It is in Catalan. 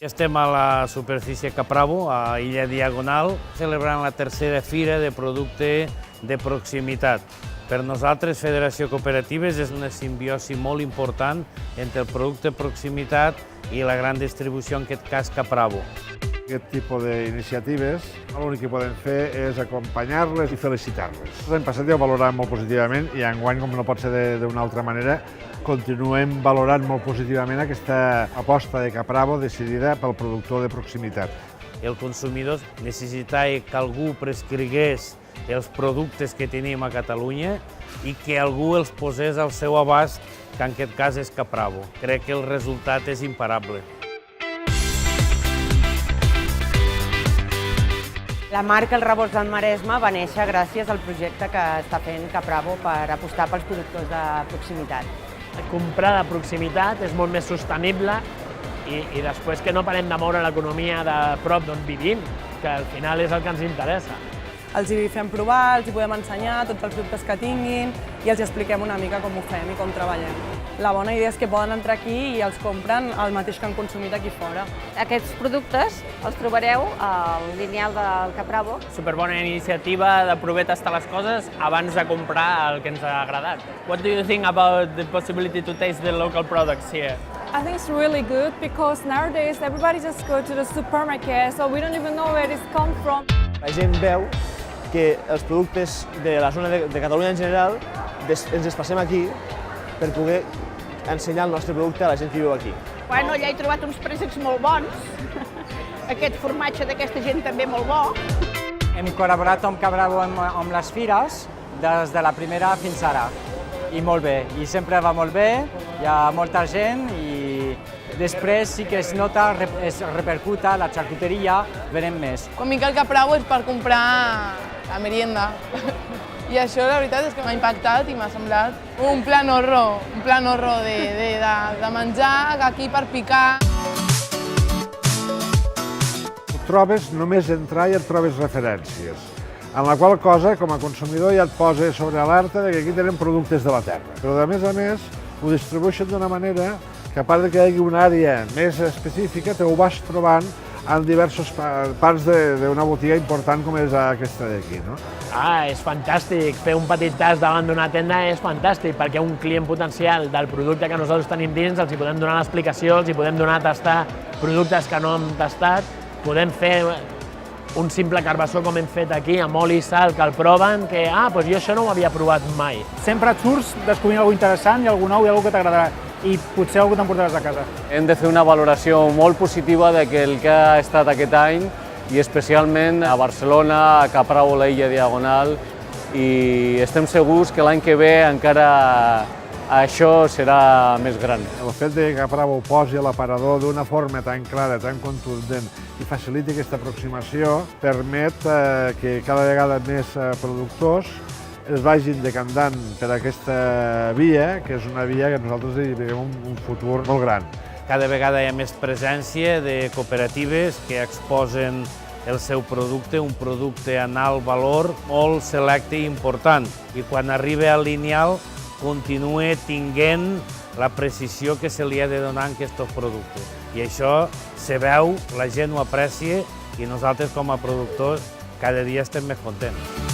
Estem a la superfície Capravo, a Illa Diagonal, celebrant la tercera fira de producte de proximitat. Per nosaltres, Federació Cooperatives, és una simbiosi molt important entre el producte de proximitat i la gran distribució, en aquest cas Capravo. Aquest tipus d'iniciatives, l'únic que podem fer és acompanyar-les i felicitar-les. L'any passat ja ho valoràvem molt positivament i enguany, com no pot ser d'una altra manera, continuem valorant molt positivament aquesta aposta de Capravo decidida pel productor de proximitat. El consumidor necessitava que algú prescrigués els productes que tenim a Catalunya i que algú els posés al seu abast, que en aquest cas és Capravo. Crec que el resultat és imparable. La marca El Rebost del Maresme va néixer gràcies al projecte que està fent Capravo per apostar pels productors de proximitat. Comprar de proximitat és molt més sostenible i després que no parem de moure l'economia de prop d'on vivim, que al final és el que ens interessa. Els hi fem provar, els hi podem ensenyar tots els productes que tinguin i els expliquem una mica com ho fem i com treballem. La bona idea és que poden entrar aquí i els compren el mateix que han consumit aquí fora. Aquests productes els trobareu al lineal del Capravo. Superbona iniciativa de provar tastar les coses abans de comprar el que ens ha agradat. What do you think about the possibility to taste the local products here? I think it's really good because nowadays everybody just go to the supermarket, so we don't even know where it's come from. La gent veu que els productes de la zona de Catalunya en general ens desplacem aquí per poder ensenyar el nostre producte a la gent que viu aquí. Bueno, allà he trobat uns préssecs molt bons, aquest formatge d'aquesta gent també molt bo. Hem col·laborat amb Capravo amb les fires des de la primera fins ara, i molt bé, i sempre va molt bé, hi ha molta gent i després sí que es nota, es repercuta, la xarcuteria, venem més. Quan vinc al Capravo és per comprar la merienda. I això, la veritat, és que m'ha impactat i m'ha semblat un plan horror de menjar aquí per picar. Ho trobes només entrar i et trobes referències, en la qual cosa, com a consumidor, ja et posa sobre alerta que aquí tenen productes de la terra. Però, a més, ho distribueixen d'una manera que, a part que hi hagi una àrea més específica, te ho vas trobant en diverses parts d'una botiga important com és aquesta d'aquí, no? És fantàstic. Fer un petit tast davant d'una tenda és fantàstic, perquè un client potencial del producte que nosaltres tenim dins els hi podem donar l'explicació, els hi podem donar a tastar productes que no hem tastat, podem fer un simple carbassó com hem fet aquí, amb oli i sal, que el proven, que doncs jo això no ho havia provat mai. Sempre et surts descobrint alguna cosa interessant i alguna cosa i alguna que t'agradarà, i potser alguna cosa t'emportaràs a casa. Hem de fer una valoració molt positiva del que ha estat aquest any, i especialment a Barcelona, a Capravo, a l'Illa Diagonal, i estem segurs que l'any que ve encara això serà més gran. El fet que Capravo posi a l'aparador d'una forma tan clara, tan contundent i faciliti aquesta aproximació permet que cada vegada més productors es vagin decantant per aquesta via, que és una via que nosaltres hi veiem un futur molt gran. Cada vegada hi ha més presència de cooperatives que exposen el seu producte, un producte en alt valor, molt selecte i important. I quan arriba al lineal, continua tinguent la precisió que se li ha de donar en aquests productes. I això se veu, la gent ho aprecia i nosaltres com a productors cada dia estem més contents.